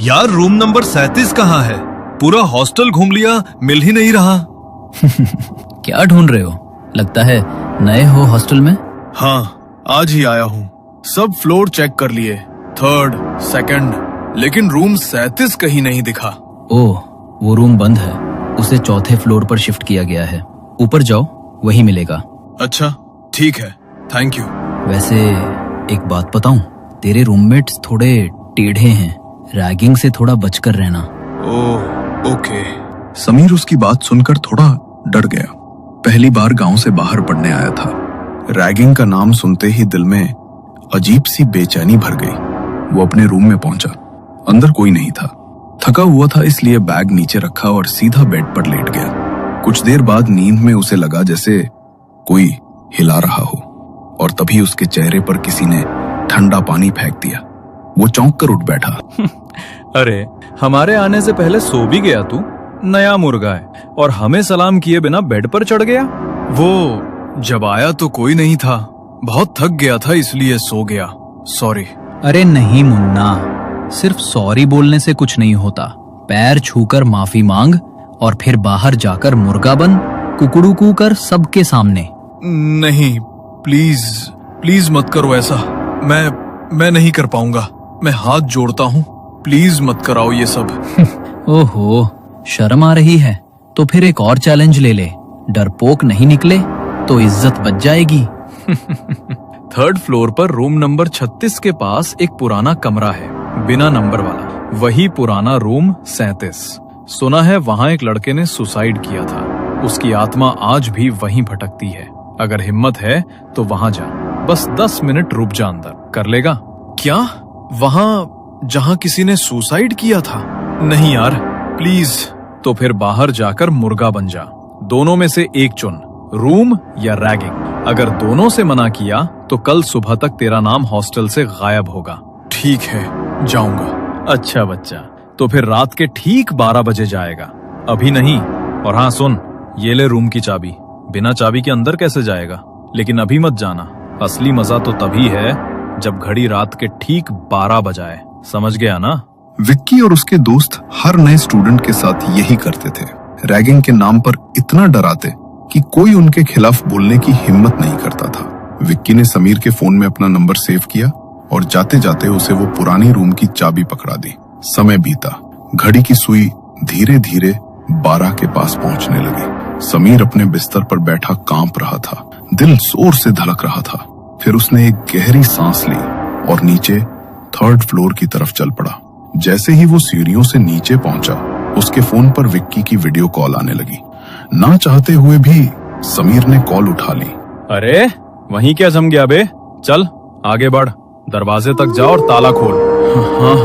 यार room number 37 कहाँ है? पूरा हॉस्टल घूम लिया, मिल ही नहीं रहा। क्या ढूंढ रहे हो? लगता है नए हो हॉस्टल में। हाँ, आज ही आया हूँ। सब फ्लोर चेक कर लिए, 3rd, 2nd, लेकिन रूम 37 कहीं नहीं दिखा। ओह, वो रूम बंद है। उसे 4थे फ्लोर पर शिफ्ट किया गया है। ऊपर जाओ, वही मिलेगा। अच्छा, ठीक है, थैंक यू। वैसे एक बात बताऊं, तेरे रूममेट्स थोड़े टेढ़े हैं। रैगिंग से थोड़ा बचकर रहना। ओह, ओके। समीर उसकी बात सुनकर थोड़ा डर गया। पहली बार गांव से बाहर पढ़ने आया था। रैगिंग का नाम सुनते ही दिल में अजीब सी बेचैनी भर गई। वो अपने रूम में पहुंचा। अंदर कोई नहीं था। थका हुआ था, इसलिए बैग नीचे रखा और सीधा बेड पर लेट गया। कुछ देर बाद नींद में उसे लगा जैसे कोई हिला रहा हो, और तभी उसके चेहरे पर किसी ने ठंडा पानी फेंक दिया। वो चौंक कर उठ बैठा। अरे, हमारे आने से पहले सो भी गया तू? नया मुर्गा है और हमें सलाम किए बिना बेड पर चढ़ गया। वो जब आया तो कोई नहीं था। बहुत थक गया था इसलिए सो गया। सॉरी। अरे नहीं मुन्ना, सिर्फ सॉरी बोलने से कुछ नहीं होता। पैर छूकर माफी मांग और फिर बाहर जाकर मुर्गा बन, कुकड़ू कर सबके सामने। नहीं, प्लीज प्लीज मत करो ऐसा। मैं नहीं कर पाऊंगा। मैं हाथ जोड़ता हूँ, प्लीज मत कराओ ये सब। ओहो, शर्म आ रही है तो फिर एक और चैलेंज ले ले। डरपोक नहीं निकले तो इज्जत बच जाएगी। 3rd फ्लोर पर रूम नंबर 36 के पास एक पुराना कमरा है, बिना नंबर वाला। वही पुराना रूम 37। सुना है वहां एक लड़के ने सुसाइड किया था। उसकी आत्मा आज भी वहीं भटकती है। अगर हिम्मत है तो वहां जा। बस 10 मिनट रुक जा, अंदर कर लेगा? क्या? वहां जहां किसी ने सुसाइड किया था? नहीं यार, प्लीज। तो फिर बाहर जाकर मुर्गा बन जा। दोनों में से एक चुन, रूम या रैगिंग। अगर दोनों से मना किया तो कल सुबह तक तेरा नाम हॉस्टल से गायब होगा। ठीक है, जाऊंगा। अच्छा बच्चा, तो फिर रात के ठीक 12 बजे जाएगा, अभी नहीं। और हाँ सुन, ये ले रूम की चाबी। बिना चाबी के अंदर कैसे जाएगा? लेकिन अभी मत जाना। असली मजा तो तभी है जब घड़ी रात के ठीक 12 बजाए। समझ गया ना? विक्की और उसके दोस्त हर नए स्टूडेंट के साथ यही करते थे। रैगिंग के नाम पर इतना डराते कि कोई उनके खिलाफ बोलने की हिम्मत नहीं करता था। विक्की ने समीर के फोन में अपना नंबर सेव किया और जाते जाते उसे वो पुरानी रूम की चाबी पकड़ा दी। समय बीता। घड़ी की सुई धीरे धीरे 12 के पास पहुंचने लगी। समीर अपने बिस्तर पर बैठा कांप रहा था। दिल जोर से धड़क रहा था। फिर उसने एक गहरी सांस ली और नीचे 3rd फ्लोर की तरफ चल पड़ा। जैसे ही वो सीढ़ियों से नीचे पहुंचा, उसके फोन पर विक्की की वीडियो कॉल आने लगी। ना चाहते हुए भी समीर ने कॉल उठा ली। अरे वहीं क्या जम गया बे? चल आगे बढ़, दरवाजे तक जा और ताला खोल। हाँ,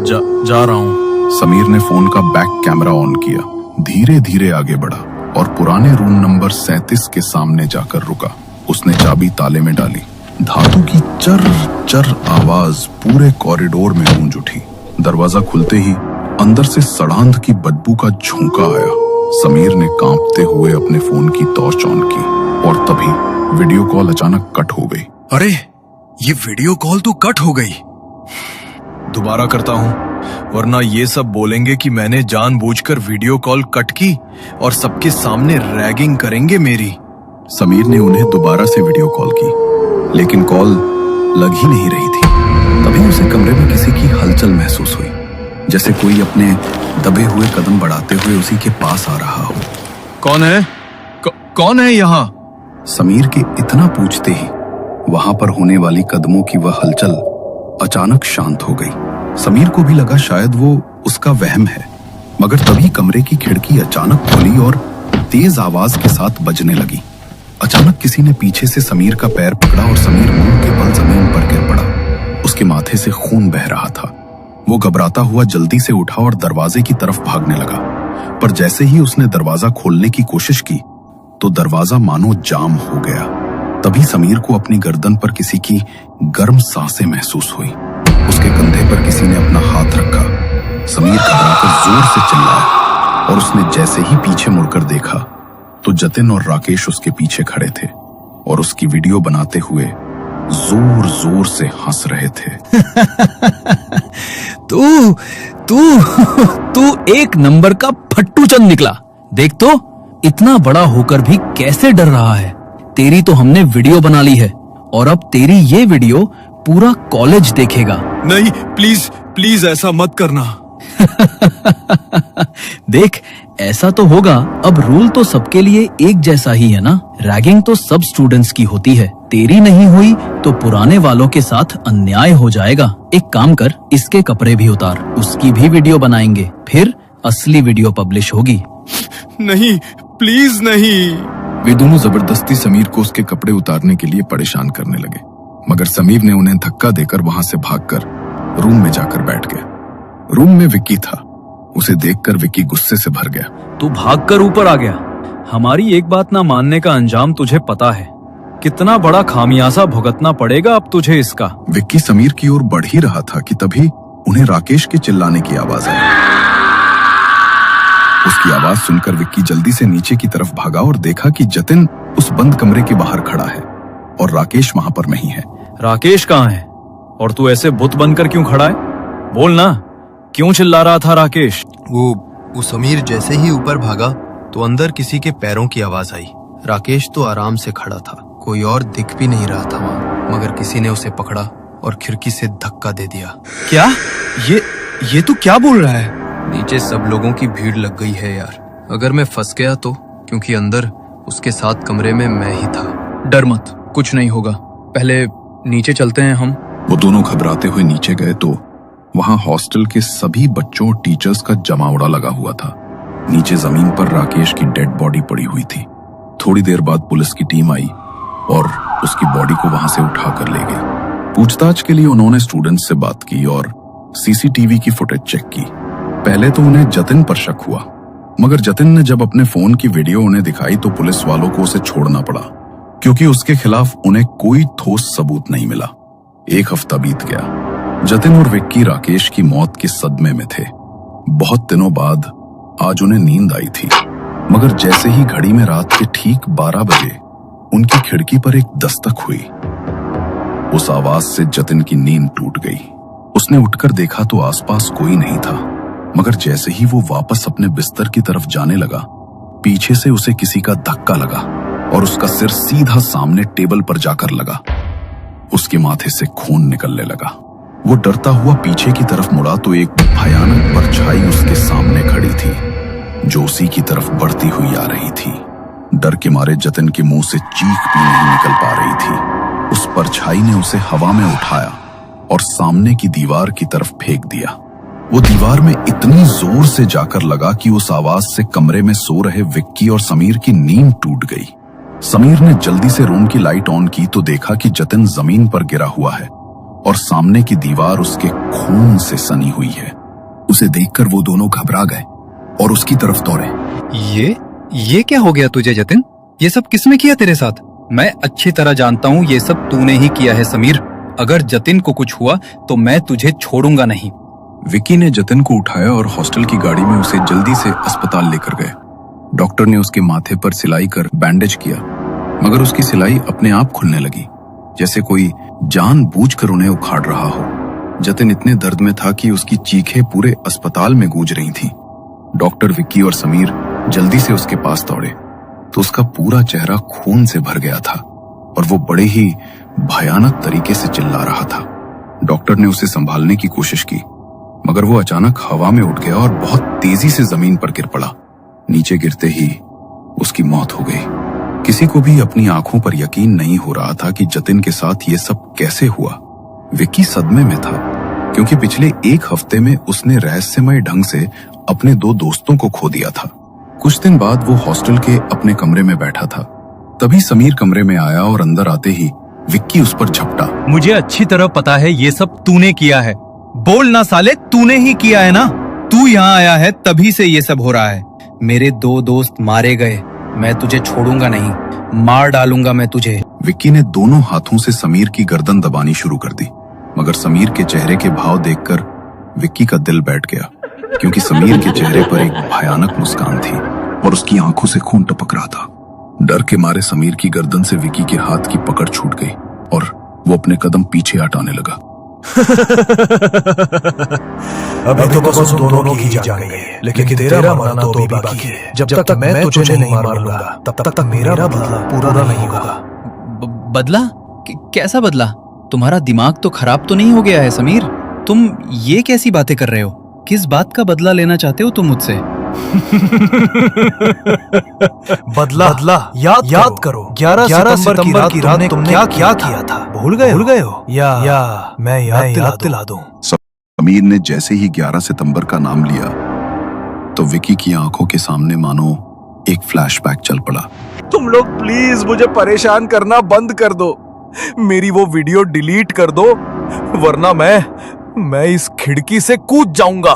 जा रहा हूँ। समीर ने फोन का बैक कैमरा ऑन किया, धीरे धीरे आगे बढ़ा और पुराने रूम नंबर 37 के सामने जाकर रुका। उसने चाबी ताले में डाली। धातु की चर चर आवाज पूरे कॉरिडोर में गूंज उठी। दरवाजा खुलते ही अंदर से सड़ांध की बदबू का झोंका आया। समीर ने कांपते हुए अपने फोन की टॉर्च ऑन की और तभी वीडियो कॉल अचानक कट हो गई। अरे, ये वीडियो कॉल तो कट हो गई। दोबारा करता हूँ, वरना ये सब बोलेंगे कि मैंने जानबूझकर वीडियो कॉल कट की और सबके सामने रैगिंग करेंगे मेरी। समीर ने उन्हें दोबारा से वीडियो कॉल की, लेकिन कॉल लग ही नहीं रही थी। तभी उसे कमरे में किसी की हलचल महसूस हुई, जैसे कोई अपने दबे हुए कदम बढ़ाते हुए उसी के पास आ रहा हो। कौन है? कौन है यहाँ? समीर के इतना पूछते ही वहां पर होने वाली कदमों की वह हलचल अचानक शांत हो गई। समीर को भी लगा शायद वो उसका वहम है, मगर तभी कमरे की खिड़की अचानक खुली और तेज आवाज के साथ बजने लगी। अचानक किसी ने पीछे से समीर का पैर पकड़ा और समीर मुंह के बल जमीन पर गिर पड़ा। उसके माथे से खून बह रहा था। वो घबराता हुआ जल्दी से उठा और दरवाजे की तरफ भागने लगा, पर जैसे ही उसने दरवाजा खोलने की कोशिश की तो दरवाजा मानो जाम हो गया। तभी समीर को अपनी गर्दन पर किसी की गर्म सांसें महसूस हुई। उसके कंधे पर किसी ने अपना हाथ रखा। समीर घबराकर जोर से चिल्लाया और उसने जैसे ही पीछे मुड़कर देखा तो जतिन और राकेश उसके पीछे खड़े थे और उसकी वीडियो बनाते हुए जोर जोर से हंस रहे थे। तू तू तू एक नंबर का फट्टू चंद निकला। देख तो इतना बड़ा होकर भी कैसे डर रहा है। तेरी तो हमने वीडियो बना ली है और अब तेरी ये वीडियो पूरा कॉलेज देखेगा। नहीं, प्लीज प्लीज ऐसा मत करना। देख, ऐसा तो होगा। अब रूल तो सबके लिए एक जैसा ही है ना। रैगिंग तो सब स्टूडेंट्स की होती है। तेरी नहीं हुई तो पुराने वालों के साथ अन्याय हो जाएगा। एक काम कर, इसके कपड़े भी उतार, उसकी भी वीडियो बनाएंगे, फिर असली वीडियो पब्लिश होगी। नहीं, प्लीज नहीं। वे दोनों जबरदस्ती समीर को उसके कपड़े उतारने के लिए परेशान करने लगे, मगर समीर ने उन्हें धक्का देकर वहां से भागकर रूम में जाकर बैठ गया। रूम में विक्की था। उसे देखकर विक्की गुस्से से भर गया। तू भागकर ऊपर आ गया। हमारी एक बात ना मानने का अंजाम तुझे पता है। कितना बड़ा खामियाजा भुगतना पड़ेगा अब तुझे इसका। विक्की समीर की ओर बढ़ ही रहा था कि तभी उन्हें राकेश के चिल्लाने की आवाज आई। उसकी आवाज सुनकर विक्की जल्दी से नीचे की तरफ भागा और देखा कि जतिन उस बंद कमरे के बाहर खड़ा है और राकेश वहां पर नहीं है। राकेश कहाँ है? और तू ऐसे बुत बनकर क्यों खड़ा है? बोल ना, क्यों चिल्ला रहा था राकेश? वो समीर जैसे ही ऊपर भागा तो अंदर किसी के पैरों की आवाज आई। राकेश तो आराम से खड़ा था, कोई और दिख भी नहीं रहा था वहां, मगर किसी ने उसे पकड़ा और खिड़की से धक्का दे दिया। क्या? ये तू क्या बोल रहा है? नीचे सब लोगों की भीड़ लग गई है यार। अगर मैं फंस गया तो, क्योंकि अंदर उसके साथ कमरे में मैं ही था। डर मत, कुछ नहीं होगा। पहले नीचे चलते हैं हम। वो दोनों घबराते हुए नीचे गए तो वहां हॉस्टल के सभी बच्चों और टीचर्स का जमावड़ा लगा हुआ था। नीचे जमीन पर राकेश की डेड बॉडी पड़ी हुई थी। थोड़ी देर बाद पुलिस की टीम आई और उसकी बॉडी को वहां से उठाकर ले गई। पूछताछ के लिए उन्होंने स्टूडेंट्स से बात की और सीसीटीवी की फुटेज चेक की। पहले तो उन्हें जतिन पर शक हुआ, मगर जतिन ने जब अपने फोन की वीडियो उन्हें दिखाई तो पुलिस वालों को उसे छोड़ना पड़ा, क्योंकि उसके खिलाफ उन्हें कोई ठोस सबूत नहीं मिला। एक हफ्ता बीत गया। जतिन और विक्की राकेश की मौत के सदमे में थे। बहुत दिनों बाद आज उन्हें नींद आई थी, मगर जैसे ही घड़ी में रात के ठीक 12 बजे उनकी खिड़की पर एक दस्तक हुई। उस आवाज से जतिन की नींद टूट गई। उसने उठकर देखा तो आसपास कोई नहीं था, मगर जैसे ही वो वापस अपने बिस्तर की तरफ जाने लगा, पीछे से उसे किसी का धक्का लगा और उसका सिर सीधा सामने टेबल पर जाकर लगा। उसके माथे से खून निकलने लगा। वो डरता हुआ पीछे की तरफ मुड़ा तो एक भयानक परछाई उसके सामने खड़ी थी, जो उसी की तरफ बढ़ती हुई आ रही थी। डर के मारे जतिन के मुंह से चीख भी नहीं निकल पा रही थी। उस परछाई ने उसे हवा में उठाया और सामने की दीवार की तरफ फेंक दिया। वो दीवार में इतनी जोर से जाकर लगा कि उस आवाज से कमरे में सो रहे विक्की और समीर की नींद टूट गई। समीर ने जल्दी से रूम की लाइट ऑन की तो देखा कि जतिन जमीन पर गिरा हुआ है और सामने की दीवार उसके खून से सनी हुई है। उसे देखकर वो दोनों घबरा गए और उसकी तरफ दौड़े। ये क्या हो गया तुझे जतिन? ये सब किसने किया तेरे साथ? मैं अच्छी तरह जानता हूँ ये सब तूने ही किया है समीर। अगर जतिन को कुछ हुआ तो मैं तुझे छोड़ूंगा नहीं। विक्की ने जतिन को उठाया और हॉस्टल की गाड़ी में उसे जल्दी से अस्पताल लेकर गए। डॉक्टर ने उसके माथे पर सिलाई कर बैंडेज किया, मगर उसकी सिलाई अपने आप खुलने लगी, जैसे कोई जानबूझकर उन्हें उखाड़ रहा हो। जतिन इतने दर्द में था कि उसकी चीखें पूरे अस्पताल में गूंज रही थीं। डॉक्टर, विक्की और समीर जल्दी से उसके पास दौड़े तो उसका पूरा चेहरा खून से भर गया था और वो बड़े ही भयानक तरीके से चिल्ला रहा था। डॉक्टर ने उसे संभालने की कोशिश की, मगर वो अचानक हवा में उठ गया और बहुत तेजी से जमीन पर गिर पड़ा। नीचे गिरते ही उसकी मौत हो गई। किसी को भी अपनी आंखों पर यकीन नहीं हो रहा था कि जतिन के साथ ये सब कैसे हुआ। विक्की सदमे में था, क्योंकि पिछले एक हफ्ते में उसने रहस्यमय ढंग से अपने 2 दोस्तों को खो दिया था। कुछ दिन बाद वो हॉस्टल के अपने कमरे में बैठा था। तभी समीर कमरे में आया और अंदर आते ही विक्की उस पर झपटा। मुझे अच्छी तरह पता है ये सब तूने किया है। बोल ना साले, तूने ही किया है ना? तू यहाँ आया है तभी से ये सब हो रहा है। मेरे 2 दोस्त मारे गए, मैं तुझे छोड़ूंगा नहीं, मार डालूंगा मैं तुझे। विक्की ने दोनों हाथों से समीर की गर्दन दबानी शुरू कर दी, मगर समीर के चेहरे के भाव देखकर विक्की का दिल बैठ गया, क्योंकि समीर के चेहरे पर एक भयानक मुस्कान थी और उसकी आंखों से खून टपक रहा था। डर के मारे समीर की गर्दन से विक्की के हाथ की पकड़ छूट गई और वो अपने कदम पीछे हटाने लगा। अभी तो बस उन दोनों की ही जान गई है, लेकिन तेरा मरना तो अभी बाकी है। जब तक मैं तुझे नहीं मार लूंगा तब तक मेरा बदला पूरा नहीं होगा। बदला? कैसा बदला? तुम्हारा दिमाग तो खराब तो नहीं हो गया है समीर? तुम ये कैसी बातें कर रहे हो? किस बात का बदला लेना चाहते हो तुम मुझसे? बदला याद करो 11 सितंबर की रात तुमने क्या किया था? भूल गए हो? या मैं याद दिला दूं। समीर ने जैसे ही 11 सितंबर का नाम लिया तो विकी की आंखों के सामने मानो एक फ्लैशबैक चल पड़ा। तुम लोग प्लीज मुझे परेशान करना बंद कर दो, मेरी वो वीडियो डिलीट कर दो, वरना मैं इस खिड़की से कूद जाऊंगा।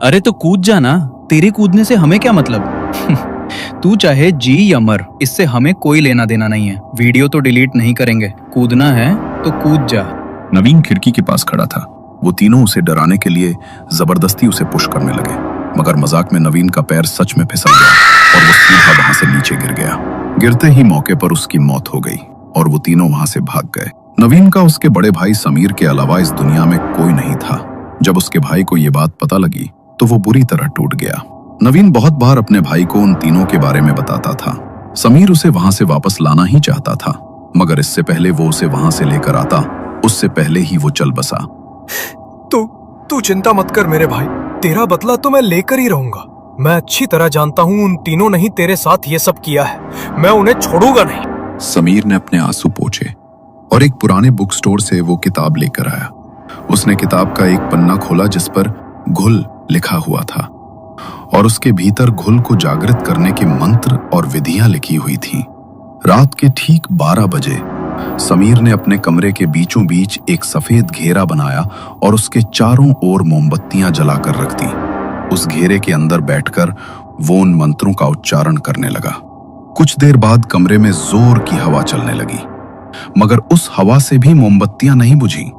अरे तो कूद जाना, तेरे कूदने से हमें क्या मतलब? तू चाहे जी या मर, इससे हमें कोई लेना देना नहीं है। वीडियो तो डिलीट नहीं करेंगे, कूदना है तो कूद जा। नवीन खिड़की के पास खड़ा था। वो तीनों उसे डराने के लिए जबरदस्ती उसे पुश करने लगे, मगर मजाक में नवीन का पैर सच में फिसल गया और वो सीधा वहां से नीचे गिर गया। गिरते ही मौके पर उसकी मौत हो गई और वो तीनों वहां से भाग गए। नवीन का उसके बड़े भाई समीर के अलावा इस दुनिया में कोई नहीं था। जब उसके भाई को ये बात पता लगी तो वो बुरी तरह टूट गया। नवीन बहुत बार अपने भाई को उन तीनों के बारे में बताता था। समीर उसे वहां से वापस लाना ही चाहता था, मगर इससे पहले वो उसे वहां से लेकर आता, उससे पहले ही वो चल बसा। तू चिंता मत कर मेरे भाई, तेरा बदला तो मैं लेकर ही रहूंगा। मैं अच्छी तरह जानता हूँ उन तीनों ने ही तेरे साथ ये सब किया है, मैं उन्हें छोड़ूंगा नहीं। समीर ने अपने आंसू पोंछे और एक पुराने बुक स्टोर से वो किताब लेकर आया। उसने किताब का एक पन्ना खोला जिस पर घुल लिखा हुआ था और उसके भीतर घुल को जागृत करने के मंत्र और विधियां लिखी हुई थी। रात के ठीक 12 बजे समीर ने अपने कमरे के बीचों बीच एक सफेद घेरा बनाया और उसके चारों ओर मोमबत्तियां जलाकर रख दी। उस घेरे के अंदर बैठकर वो उन मंत्रों का उच्चारण करने लगा। कुछ देर बाद कमरे में जोर की हवा चलने लगी, मगर उस हवा से भी मोमबत्तियां नहीं बुझी,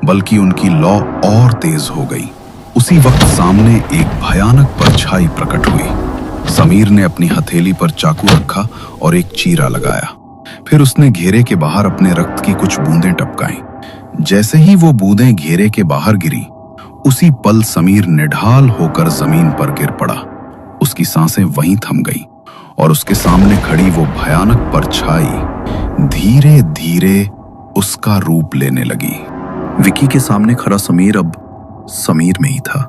बल्कि उनकी लौ और तेज हो गई। उसी वक्त सामने एक भयानक परछाई प्रकट हुई। समीर ने अपनी हथेली पर चाकू रखा और एक चीरा लगाया। फिर उसने घेरे के बाहर अपने रक्त की कुछ बूंदें टपकाईं। जैसे ही वो बूंदें घेरे के बाहर गिरी, उसी पल समीर निढाल होकर जमीन पर गिर पड़ा। उसकी सांसें वहीं थम गई और उसके सामने खड़ी वो भयानक परछाई धीरे धीरे उसका रूप लेने लगी। विकी के सामने खड़ा समीर अब समीर में ही था,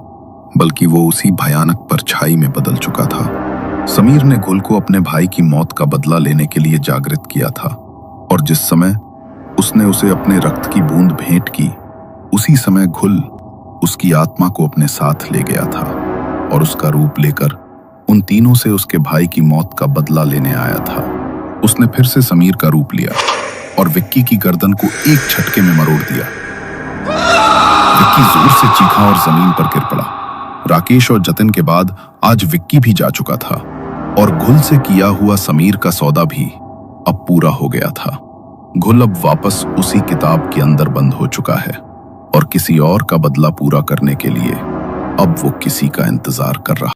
बल्कि वो उसी भयानक परछाई में बदल चुका था। समीर ने घुल को अपने भाई की मौत का बदला लेने के लिए जागृत किया था और जिस समय उसने उसे अपने रक्त की बूंद भेंट की, उसी समय घुल उसकी आत्मा को अपने साथ ले गया था और उसका रूप लेकर उन तीनों से उसके भाई की मौत का बदला लेने आया था। उसने फिर से समीर का रूप लिया और विक्की की गर्दन को एक झटके में मरोड़ दिया। विक्की जोर से चीखा और जमीन पर गिर पड़ा। राकेश और जतिन के बाद आज विक्की भी जा चुका था और घुल से किया हुआ समीर का सौदा भी अब पूरा हो गया था। घुल अब वापस उसी किताब के अंदर बंद हो चुका है और किसी और का बदला पूरा करने के लिए अब वो किसी का इंतजार कर रहा